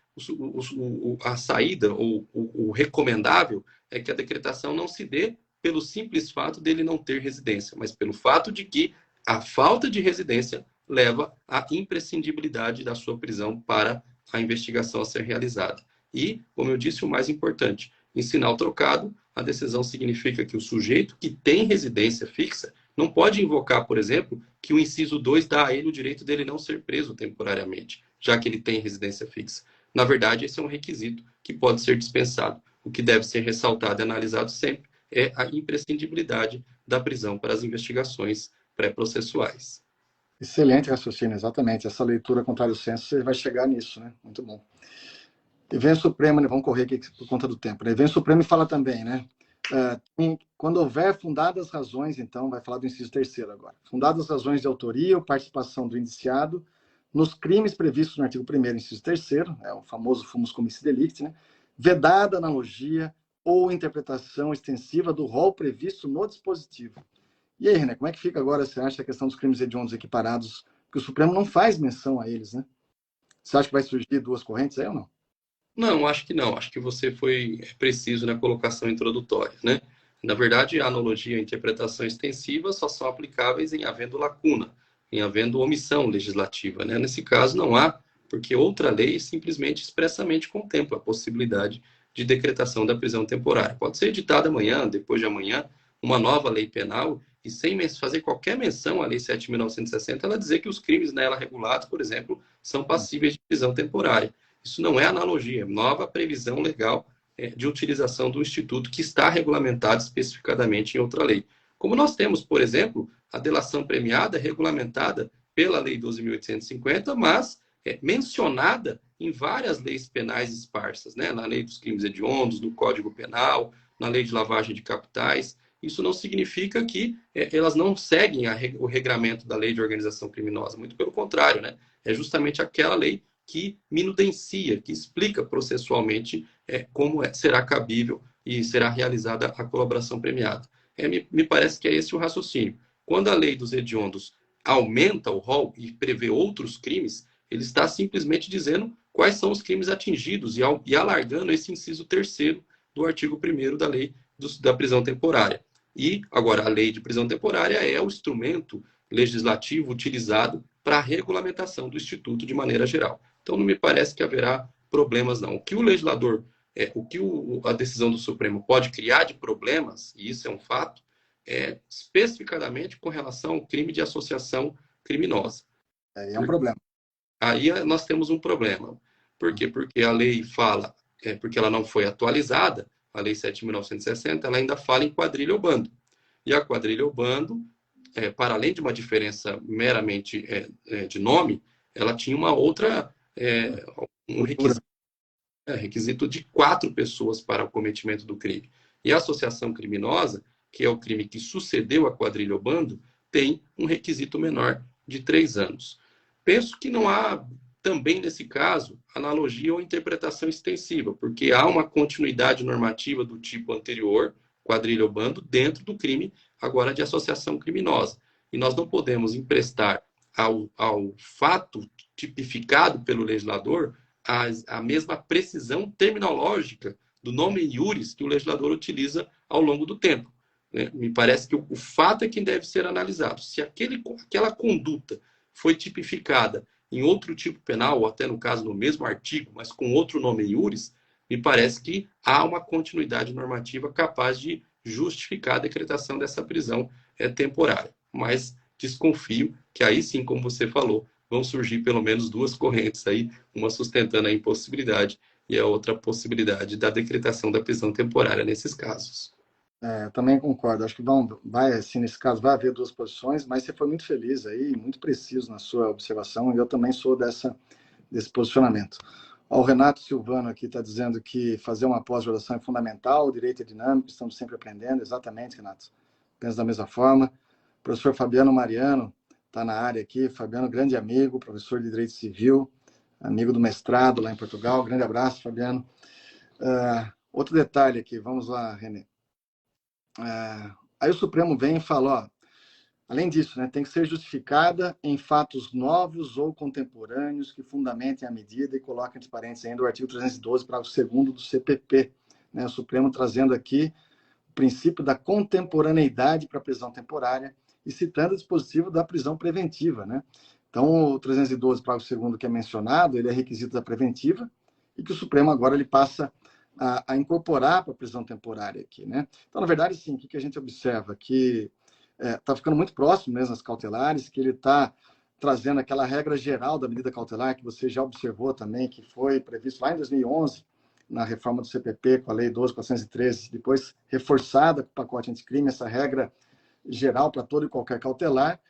a saída ou o recomendável é que a decretação não se dê pelo simples fato dele não ter residência, mas pelo fato de que a falta de residência leva à imprescindibilidade da sua prisão para a investigação a ser realizada. E, como eu disse, o mais importante, em sinal trocado, a decisão significa que o sujeito que tem residência fixa não pode invocar, por exemplo, que o inciso 2 dá a ele o direito dele não ser preso temporariamente, já que ele tem residência fixa. Na verdade, esse é um requisito que pode ser dispensado. O que deve ser ressaltado e analisado sempre é a imprescindibilidade da prisão para as investigações pré-processuais.
Excelente raciocínio, exatamente. Essa leitura contrário senso, você vai chegar nisso, né? Muito bom. E vem o Supremo, né? Vamos correr aqui por conta do tempo, né? Vem o Supremo e fala também, né? Quando houver fundadas razões, então, vai falar do inciso 3º agora. Fundadas razões de autoria ou participação do indiciado nos crimes previstos no artigo 1º, inciso 3º, é o famoso fumus comissi delicti, né? Vedada analogia ou interpretação extensiva do rol previsto no dispositivo. E aí, René, como é que fica agora, você acha, a questão dos crimes hediondos equiparados, que o Supremo não faz menção a eles, né? Você acha que vai surgir duas correntes aí ou não?
Não, acho que não. Acho que você foi preciso na colocação introdutória, né? Na verdade, a analogia e a interpretação extensiva só são aplicáveis em havendo lacuna, em havendo omissão legislativa, né? Nesse caso, não há, porque outra lei simplesmente expressamente contempla a possibilidade de decretação da prisão temporária. Pode ser editada amanhã, depois de amanhã, uma nova lei penal e sem fazer qualquer menção à Lei 7.960, ela dizer que os crimes nela regulados, por exemplo, são passíveis de prisão temporária. Isso não é analogia, é nova previsão legal de utilização do instituto que está regulamentado especificadamente em outra lei. Como nós temos, por exemplo, a delação premiada regulamentada pela Lei 12.850, mas mencionada em várias leis penais esparsas, né? Na Lei dos Crimes Hediondos, no Código Penal, na Lei de Lavagem de Capitais. Isso não significa que elas não seguem o regramento da Lei de Organização Criminosa, muito pelo contrário, né? É justamente aquela lei que minudencia, que explica processualmente como será cabível e será realizada a colaboração premiada. Me parece que é esse o raciocínio. Quando a lei dos hediondos aumenta o rol e prevê outros crimes, ele está simplesmente dizendo quais são os crimes atingidos e alargando esse inciso 3º do artigo 1º da lei da prisão temporária. E, agora, a lei de prisão temporária é o instrumento legislativo utilizado para a regulamentação do Instituto de maneira geral. Então, não me parece que haverá problemas, não. O que o legislador, a decisão do Supremo pode criar de problemas, e isso é um fato, especificadamente com relação ao crime de associação criminosa.
É um problema.
Aí nós temos um problema. Por quê? Porque a lei fala, porque ela não foi atualizada, a Lei 7.960, ela ainda fala em quadrilha ou bando. E a quadrilha ou bando, para além de uma diferença meramente de nome, ela tinha uma outra, um requisito de 4 pessoas para o cometimento do crime. E a associação criminosa, que é o crime que sucedeu a quadrilha ou bando, tem um requisito menor de 3 anos. Penso que não há, também nesse caso, analogia ou interpretação extensiva, porque há uma continuidade normativa do tipo anterior, quadrilha ou bando, dentro do crime agora de associação criminosa. E nós não podemos emprestar ao fato tipificado pelo legislador a mesma precisão terminológica do nome iuris que o legislador utiliza ao longo do tempo. Me parece que o fato é quem deve ser analisado. Se aquela conduta foi tipificada em outro tipo penal, ou até no caso no mesmo artigo, mas com outro nome iuris, me parece que há uma continuidade normativa capaz de justificar a decretação dessa prisão temporária. Mas desconfio que aí sim, como você falou, vão surgir pelo menos 2 correntes aí, uma sustentando a impossibilidade e a outra possibilidade da decretação da prisão temporária nesses casos.
Também concordo. Acho que vai, assim, nesse caso, vai haver duas posições, mas você foi muito feliz aí, muito preciso na sua observação, e eu também sou desse posicionamento. Ó, o Renato Silvano aqui está dizendo que fazer uma pós-graduação é fundamental, o direito é dinâmico, estamos sempre aprendendo. Exatamente, Renato. Penso da mesma forma. O professor Fabiano Mariano está na área aqui. Fabiano, grande amigo, professor de Direito Civil, amigo do mestrado lá em Portugal. Grande abraço, Fabiano. Outro detalhe aqui, vamos lá, Renê. Aí o Supremo vem e fala, ó, além disso, né, tem que ser justificada em fatos novos ou contemporâneos que fundamentem a medida e coloquem entre parênteses ainda o artigo 312, parágrafo 2º do CPP. Né, o Supremo trazendo aqui o princípio da contemporaneidade para a prisão temporária e citando o dispositivo da prisão preventiva. Né? Então, o 312, parágrafo 2º que é mencionado, ele é requisito da preventiva e que o Supremo agora ele passa a incorporar para a prisão temporária aqui. Né? Então, na verdade, sim, o que a gente observa? Que está ficando muito próximo mesmo às cautelares, que ele está trazendo aquela regra geral da medida cautelar, que você já observou também, que foi previsto lá em 2011, na reforma do CPP, com a Lei 12.413, depois reforçada com o pacote anticrime, essa regra geral para todo e qualquer cautelar,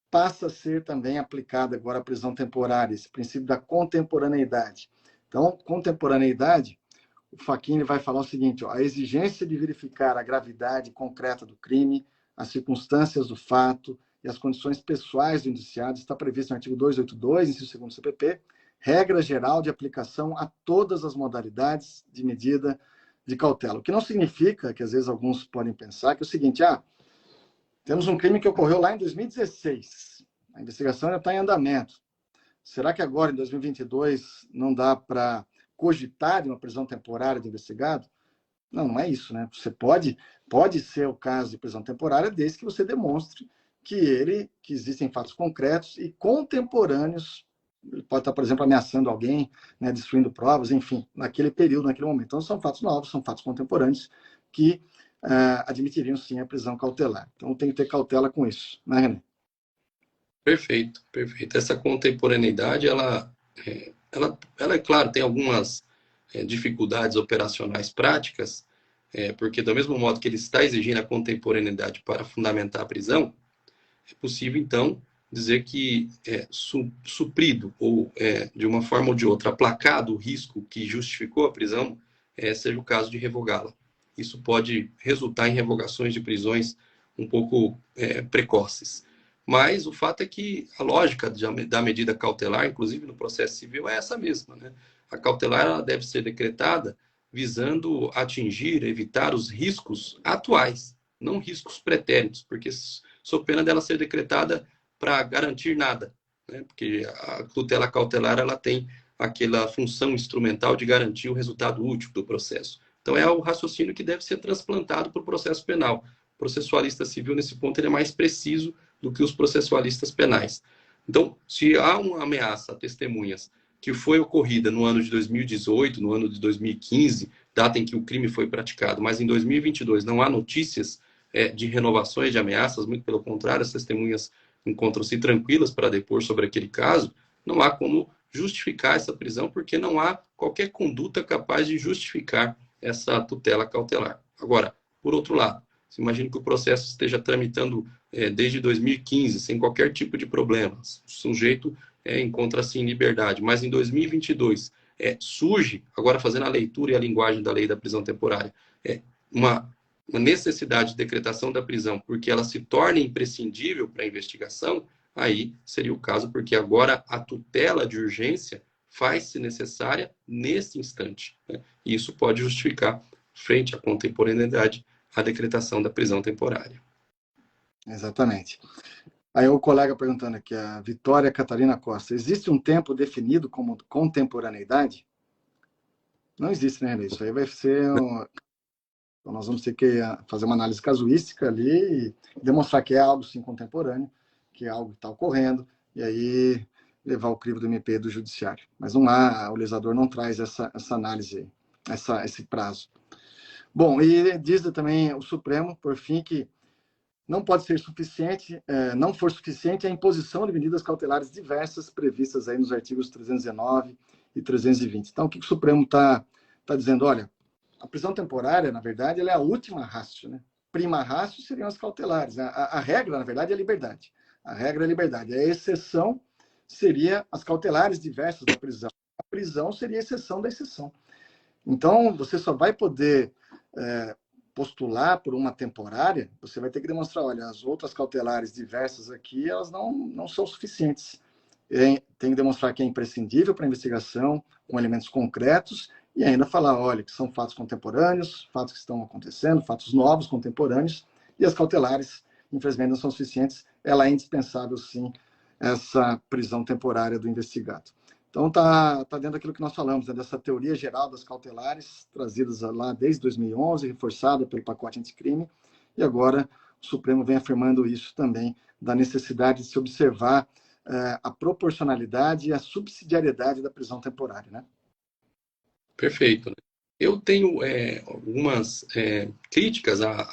passa a ser também aplicada agora à prisão temporária, esse princípio da contemporaneidade. Então, contemporaneidade, o Facchini vai falar o seguinte, ó, a exigência de verificar a gravidade concreta do crime, as circunstâncias do fato e as condições pessoais do indiciado está prevista no artigo 282, inciso 2º do CPP, regra geral de aplicação a todas as modalidades de medida de cautela. O que não significa, que às vezes alguns podem pensar, que é o seguinte, temos um crime que ocorreu lá em 2016, a investigação já está em andamento. Será que agora, em 2022, não dá para cogitar de uma prisão temporária do investigado? Não, não é isso, né? Você pode ser o caso de prisão temporária desde que você demonstre que existem fatos concretos e contemporâneos. Ele pode estar, por exemplo, ameaçando alguém, né, destruindo provas, enfim, naquele período, naquele momento. Então, são fatos novos, são fatos contemporâneos que admitiriam, sim, a prisão cautelar. Então, tem que ter cautela com isso, né, René?
Perfeito, perfeito. Essa contemporaneidade, ela é claro, tem algumas dificuldades operacionais práticas, porque do mesmo modo que ele está exigindo a contemporaneidade para fundamentar a prisão, é possível, então, dizer que suprido ou, de uma forma ou de outra, aplacado o risco que justificou a prisão, seja o caso de revogá-la. Isso pode resultar em revogações de prisões um pouco precoces. Mas o fato é que a lógica da medida cautelar, inclusive no processo civil, é essa mesma. Né? A cautelar ela deve ser decretada visando atingir, evitar os riscos atuais, não riscos pretéritos, porque sob pena dela ser decretada para garantir nada, né? Porque a tutela cautelar ela tem aquela função instrumental de garantir o resultado útil do processo. Então é o raciocínio que deve ser transplantado para o processo penal. O processualista civil, nesse ponto, ele é mais preciso do que os processualistas penais. Então, se há uma ameaça a testemunhas que foi ocorrida no ano de 2018, no ano de 2015, data em que o crime foi praticado, mas em 2022 não há notícias de renovações de ameaças, muito pelo contrário, as testemunhas encontram-se tranquilas para depor sobre aquele caso, não há como justificar essa prisão, porque não há qualquer conduta capaz de justificar essa tutela cautelar. Agora, por outro lado, se imagina que o processo esteja tramitando desde 2015, sem qualquer tipo de problema, o sujeito encontra-se em liberdade, mas em 2022 surge, agora fazendo a leitura e a linguagem da lei da prisão temporária, uma necessidade de decretação da prisão, porque ela se torna imprescindível para a investigação, aí seria o caso, porque agora a tutela de urgência faz-se necessária nesse instante. Né? E isso pode justificar, frente à contemporaneidade, a decretação da prisão temporária.
Exatamente. Aí o colega perguntando aqui, a Vitória Catarina Costa, existe um tempo definido como contemporaneidade? Não existe, né, René? Isso aí vai ser... Então, nós vamos ter que fazer uma análise casuística ali e demonstrar que é algo, sim, contemporâneo, que é algo que está ocorrendo, e aí levar o crivo do MP do Judiciário. Mas não há, o legislador não traz essa análise, esse prazo. Bom, e diz também o Supremo, por fim, que não pode ser suficiente, não for suficiente a imposição de medidas cautelares diversas previstas aí nos artigos 319 e 320. Então, o que o Supremo está dizendo? Olha, a prisão temporária, na verdade, ela é a última ratio, né? Prima ratio seriam as cautelares. A regra, na verdade, é a liberdade. A regra é a liberdade. A exceção seria as cautelares diversas da prisão. A prisão seria a exceção da exceção. Então, você só vai poder postular por uma temporária, você vai ter que demonstrar, olha, as outras cautelares diversas aqui, elas não são suficientes. Tem que demonstrar que é imprescindível para a investigação, com elementos concretos, e ainda falar, olha, que são fatos contemporâneos, fatos que estão acontecendo, fatos novos, contemporâneos, e as cautelares, infelizmente, não são suficientes. Ela é indispensável, sim, essa prisão temporária do investigado. Então, está dentro daquilo que nós falamos, né, dessa teoria geral das cautelares, trazidas lá desde 2011, reforçada pelo pacote anticrime, e agora o Supremo vem afirmando isso também, da necessidade de se observar a proporcionalidade e a subsidiariedade da prisão temporária, né?
Perfeito. Eu tenho algumas críticas a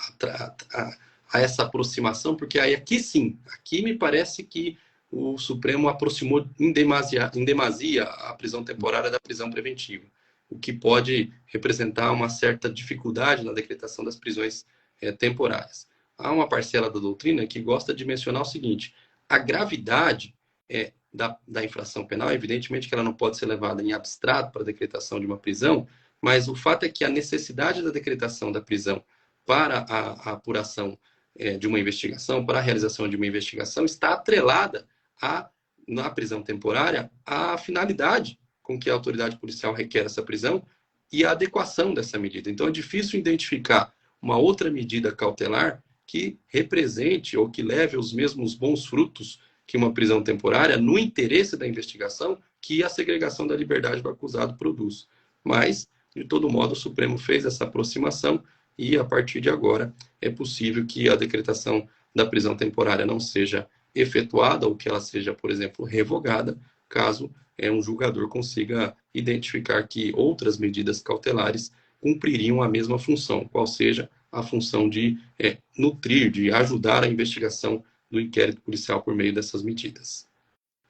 essa aproximação, porque aí aqui sim, aqui me parece que o Supremo aproximou em demasia a prisão temporária da prisão preventiva, o que pode representar uma certa dificuldade na decretação das prisões temporárias. Há uma parcela da doutrina que gosta de mencionar o seguinte: a gravidade da infração penal, evidentemente que ela não pode ser levada em abstrato para a decretação de uma prisão, mas o fato é que a necessidade da decretação da prisão para a apuração de uma investigação, para a realização de uma investigação, está atrelada na prisão temporária à finalidade com que a autoridade policial requer essa prisão e a adequação dessa medida. Então, é difícil identificar uma outra medida cautelar que represente ou que leve os mesmos bons frutos que uma prisão temporária no interesse da investigação que a segregação da liberdade do acusado produz. Mas, de todo modo, o Supremo fez essa aproximação e, a partir de agora, é possível que a decretação da prisão temporária não seja efetuada ou que ela seja, por exemplo, revogada, caso um julgador consiga identificar que outras medidas cautelares cumpririam a mesma função, qual seja a função de nutrir, de ajudar a investigação do inquérito policial por meio dessas medidas.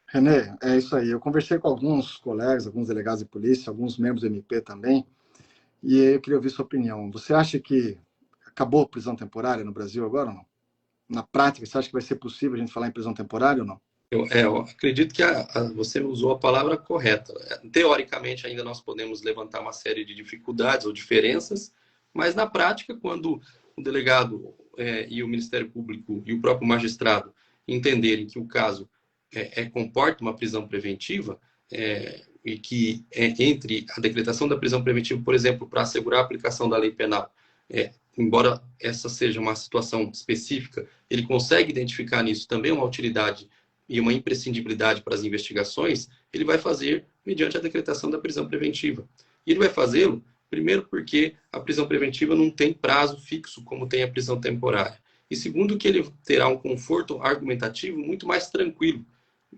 René, é isso aí. Eu conversei com alguns colegas, alguns delegados de polícia, alguns membros do MP também, e eu queria ouvir sua opinião. Você acha que acabou a prisão temporária no Brasil agora ou não? Na prática, você acha que vai ser possível a gente falar em prisão temporária ou não?
Eu acredito que você usou a palavra correta. Teoricamente, ainda nós podemos levantar uma série de dificuldades ou diferenças, mas na prática, quando o delegado e o Ministério Público e o próprio magistrado entenderem que o caso comporta uma prisão preventiva, e que entre a decretação da prisão preventiva, por exemplo, para assegurar a aplicação da lei penal, embora essa seja uma situação específica, ele consegue identificar nisso também uma utilidade e uma imprescindibilidade para as investigações, ele vai fazer mediante a decretação da prisão preventiva. E ele vai fazê-lo, primeiro, porque a prisão preventiva não tem prazo fixo, como tem a prisão temporária. E segundo, que ele terá um conforto argumentativo muito mais tranquilo,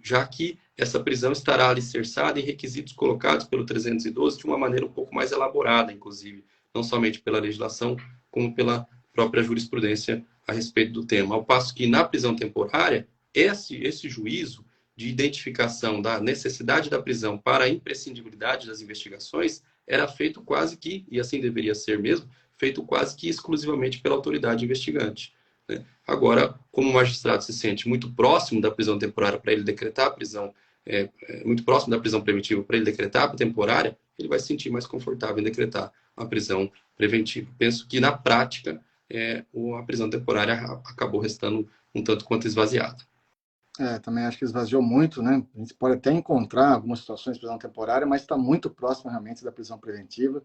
já que essa prisão estará alicerçada em requisitos colocados pelo 312 de uma maneira um pouco mais elaborada, inclusive, não somente pela legislação, como pela própria jurisprudência a respeito do tema. Ao passo que na prisão temporária, esse juízo de identificação da necessidade da prisão para a imprescindibilidade das investigações era feito quase que, e assim deveria ser mesmo, feito quase que exclusivamente pela autoridade investigante. Né? Agora, como o magistrado se sente muito próximo da prisão temporária para ele decretar a prisão, muito próximo da prisão preventiva para ele decretar a temporária, ele vai se sentir mais confortável em decretar a prisão preventiva. Penso que, na prática, a prisão temporária acabou restando um tanto quanto esvaziada.
Também acho que esvaziou muito, né? A gente pode até encontrar algumas situações de prisão temporária, mas está muito próximo realmente da prisão preventiva.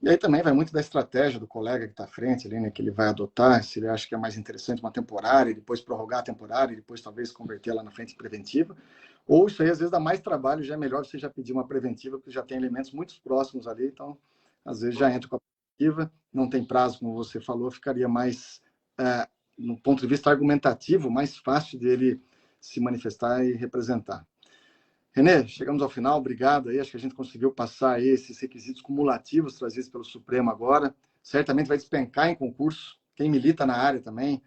E aí também vai muito da estratégia do colega que está à frente ali, né? Que ele vai adotar, se ele acha que é mais interessante uma temporária, e depois prorrogar a temporária, e depois talvez converter lá na frente em preventiva. Ou isso aí às vezes dá mais trabalho, já é melhor você já pedir uma preventiva, porque já tem elementos muito próximos ali, então às vezes já entra com a preventiva, não tem prazo, como você falou, ficaria mais, no ponto de vista argumentativo, mais fácil dele se manifestar e representar. René, chegamos ao final, obrigado aí, acho que a gente conseguiu passar aí esses requisitos cumulativos trazidos pelo Supremo agora, certamente vai despencar em concurso, quem milita na área também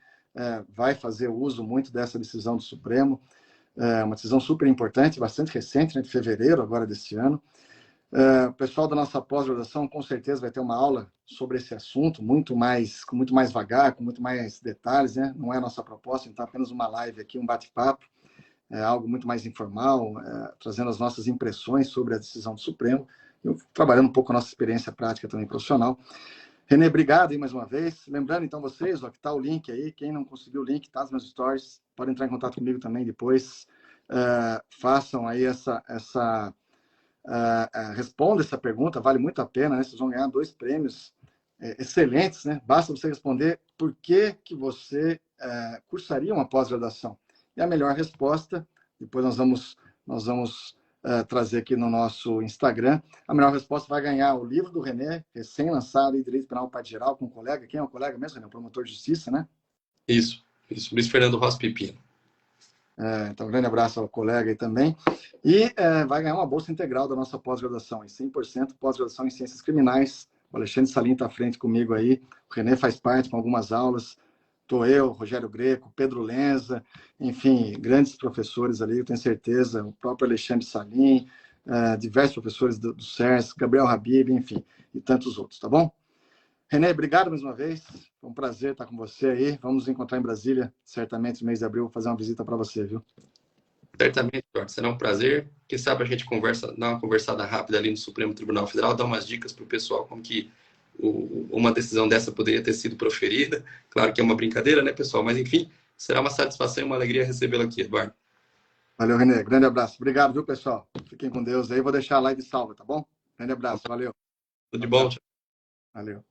vai fazer uso muito dessa decisão do Supremo, uma decisão super importante, bastante recente, né, de fevereiro agora desse ano, O pessoal da nossa pós-graduação com certeza vai ter uma aula sobre esse assunto, com muito mais vagar, com muito mais detalhes, né? Não é a nossa proposta, então apenas uma live aqui, um bate-papo, algo muito mais informal, trazendo as nossas impressões sobre a decisão do Supremo, e trabalhando um pouco a nossa experiência prática também profissional. René, obrigado aí mais uma vez. Lembrando, então, vocês, ó, que está o link aí. Quem não conseguiu o link, está nos meus stories. Pode entrar em contato comigo também depois. Façam aí responda essa pergunta, vale muito a pena, né? Vocês vão ganhar 2 prêmios excelentes, né? Basta você responder por que você cursaria uma pós-graduação. E a melhor resposta, depois nós vamos trazer aqui no nosso Instagram, a melhor resposta vai ganhar o livro do René, recém-lançado em Direito Penal Parte Geral, com um colega. Quem é o colega mesmo, René? O promotor de justiça, né?
Isso. Luiz Fernando Rossi Pepino.
Então, um grande abraço ao colega aí também. E vai ganhar uma bolsa integral da nossa pós-graduação, em 100% pós-graduação em Ciências Criminais. O Alexandre Salim está à frente comigo aí. O René faz parte com algumas aulas. Estou eu, Rogério Greco, Pedro Lenza, enfim, grandes professores ali, eu tenho certeza. O próprio Alexandre Salim, diversos professores do SERS, Gabriel Habib, enfim, e tantos outros, tá bom? René, obrigado mais uma vez. Foi um prazer estar com você aí. Vamos nos encontrar em Brasília, certamente no mês de abril, vou fazer uma visita para você, viu?
Certamente, Eduardo. Será um prazer. Quem sabe a gente dá uma conversada rápida ali no Supremo Tribunal Federal, dá umas dicas para o pessoal como que uma decisão dessa poderia ter sido proferida. Claro que é uma brincadeira, né, pessoal? Mas, enfim, será uma satisfação e uma alegria recebê-lo aqui, Eduardo.
Valeu, René. Grande abraço. Obrigado, viu, pessoal? Fiquem com Deus aí. Vou deixar a live salva, tá bom? Grande abraço. Valeu.
Tudo de bom.
Valeu.